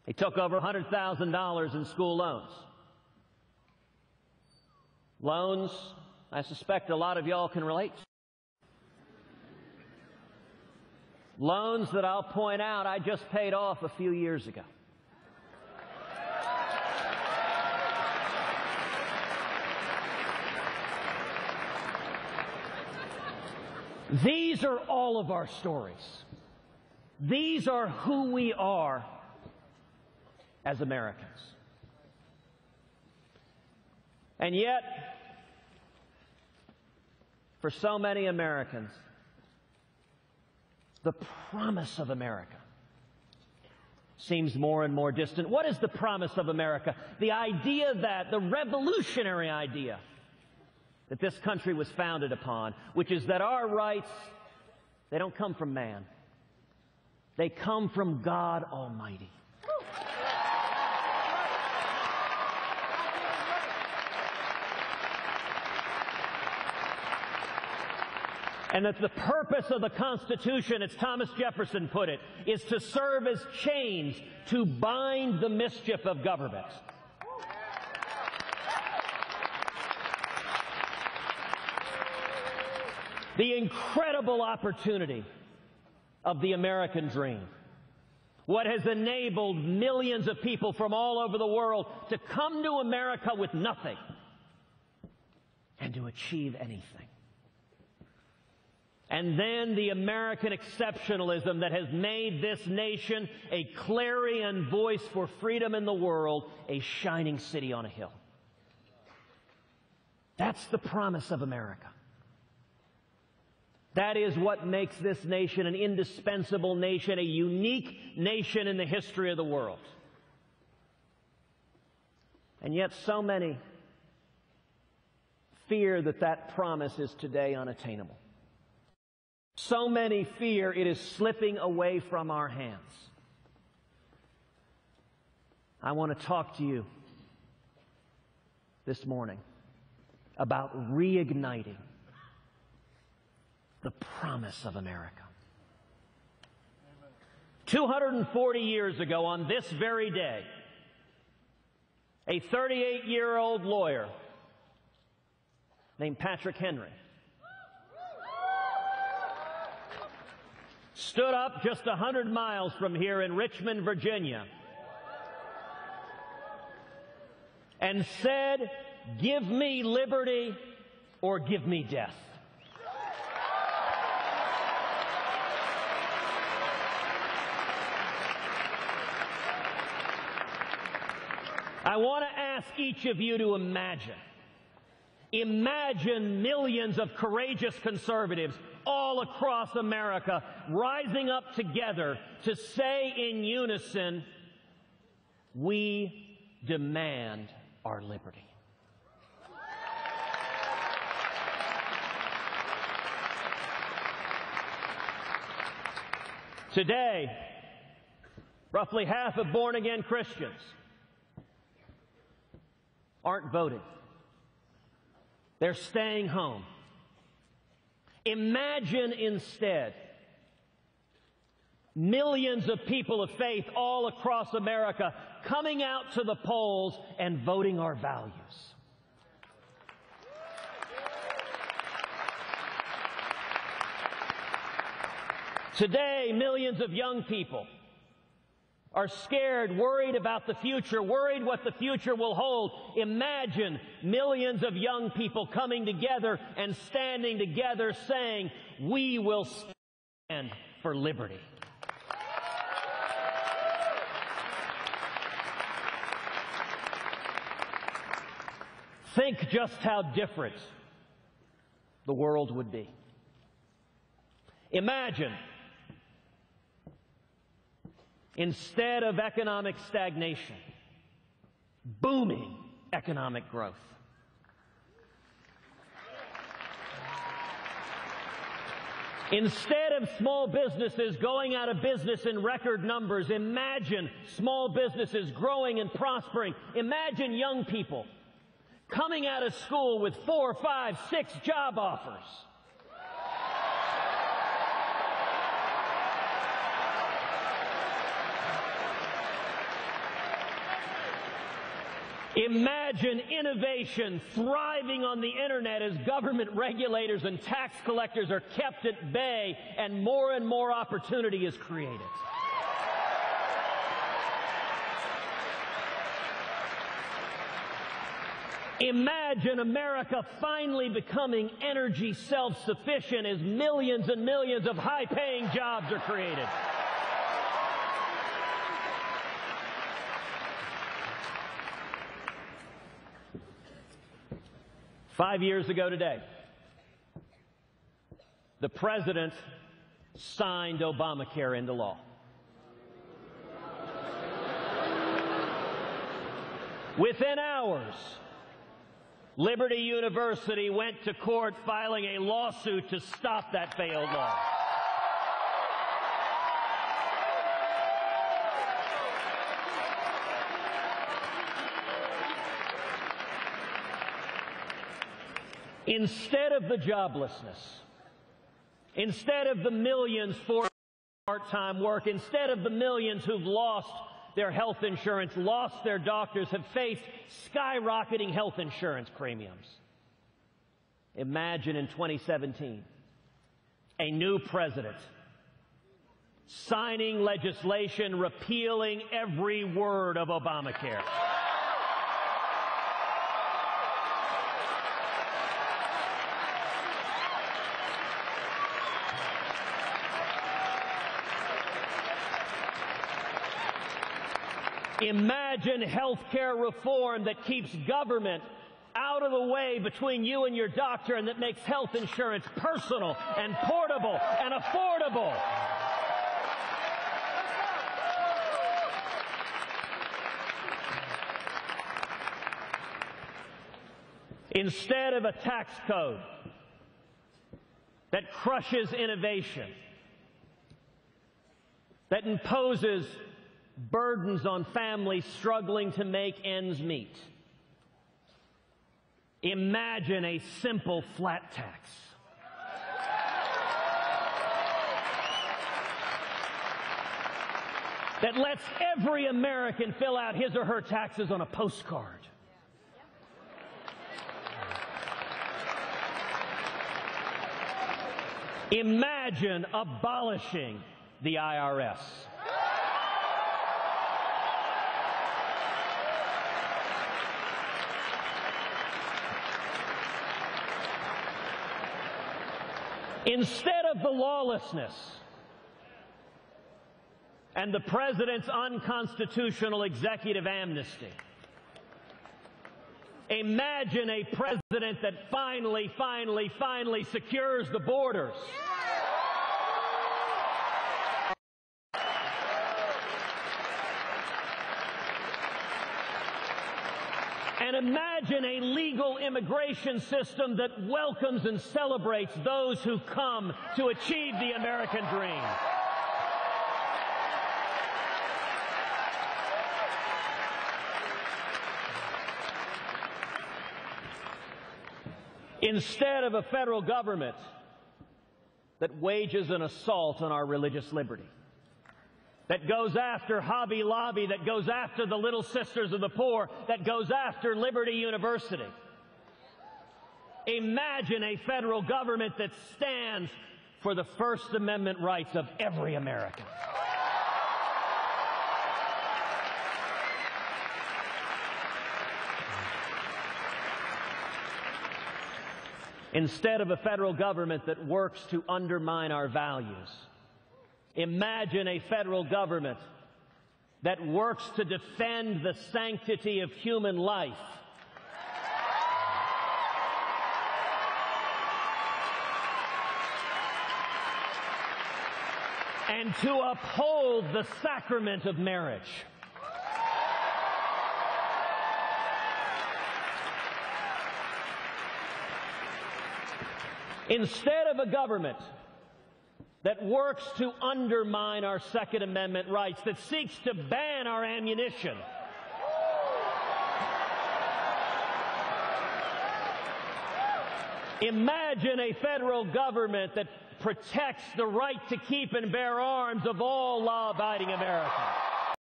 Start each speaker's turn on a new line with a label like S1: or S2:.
S1: He took over $100,000 in school loans. Loans, I suspect a lot of y'all can relate to. Loans that I'll point out I just paid off a few years ago. These are all of our stories. These are who we are as Americans. And yet, for so many Americans, the promise of America seems more and more distant. What is the promise of America? The idea that, the revolutionary idea that this country was founded upon, which is that our rights, they don't come from man. They come from God Almighty. And that the purpose of the Constitution, as Thomas Jefferson put it, is to serve as chains to bind the mischief of government. The incredible opportunity of the American dream, what has enabled millions of people from all over the world to come to America with nothing and to achieve anything. And then the American exceptionalism that has made this nation a clarion voice for freedom in the world, a shining city on a hill. That's the promise of America. That is what makes this nation an indispensable nation, a unique nation in the history of the world. And yet so many fear that that promise is today unattainable. So many fear it is slipping away from our hands. I want to talk to you this morning about reigniting the promise of America. 240 years ago, on this very day, a 38-year-old lawyer named Patrick Henry stood up just 100 miles from here in Richmond, Virginia, and said, "Give me liberty or give me death." I want to ask each of you to imagine millions of courageous conservatives all across America rising up together to say in unison, "We demand our liberty." Today, roughly half of born-again Christians aren't voting. They're staying home. Imagine instead millions of people of faith all across America coming out to the polls and voting our values. Today, millions of young people are scared, worried about the future, worried what the future will hold. Imagine millions of young people coming together and standing together saying, "We will stand for liberty." Think just how different the world would be. Imagine, instead of economic stagnation, booming economic growth. Instead of small businesses going out of business in record numbers, imagine small businesses growing and prospering. Imagine young people coming out of school with 4, 5, 6 job offers. Imagine innovation thriving on the internet as government regulators and tax collectors are kept at bay and more opportunity is created. Imagine America finally becoming energy self-sufficient as millions and millions of high-paying jobs are created. Five years ago today, the President signed Obamacare into law. Within hours, Liberty University went to court filing a lawsuit to stop that failed law. Instead of the joblessness, instead of the millions for part-time work, instead of the millions who've lost their health insurance, lost their doctors, have faced skyrocketing health insurance premiums. Imagine in 2017, a new president signing legislation repealing every word of Obamacare. Imagine health care reform that keeps government out of the way between you and your doctor and that makes health insurance personal and portable and affordable. Instead of a tax code that crushes innovation, that imposes burdens on families struggling to make ends meet. Imagine a simple flat tax. That lets every American fill out his or her taxes on a postcard. Imagine abolishing the IRS. Instead of the lawlessness and the President's unconstitutional executive amnesty, imagine a president that finally secures the borders. And imagine a legal immigration system that welcomes and celebrates those who come to achieve the American dream. Instead of a federal government that wages an assault on our religious liberty, that goes after Hobby Lobby, that goes after the Little Sisters of the Poor, that goes after Liberty University. Imagine a federal government that stands for the First Amendment rights of every American. Instead of a federal government that works to undermine our values, imagine a federal government that works to defend the sanctity of human life. And to uphold the sacrament of marriage. Instead of a government that works to undermine our Second Amendment rights, that seeks to ban our ammunition, imagine a federal government that protects the right to keep and bear arms of all law-abiding Americans.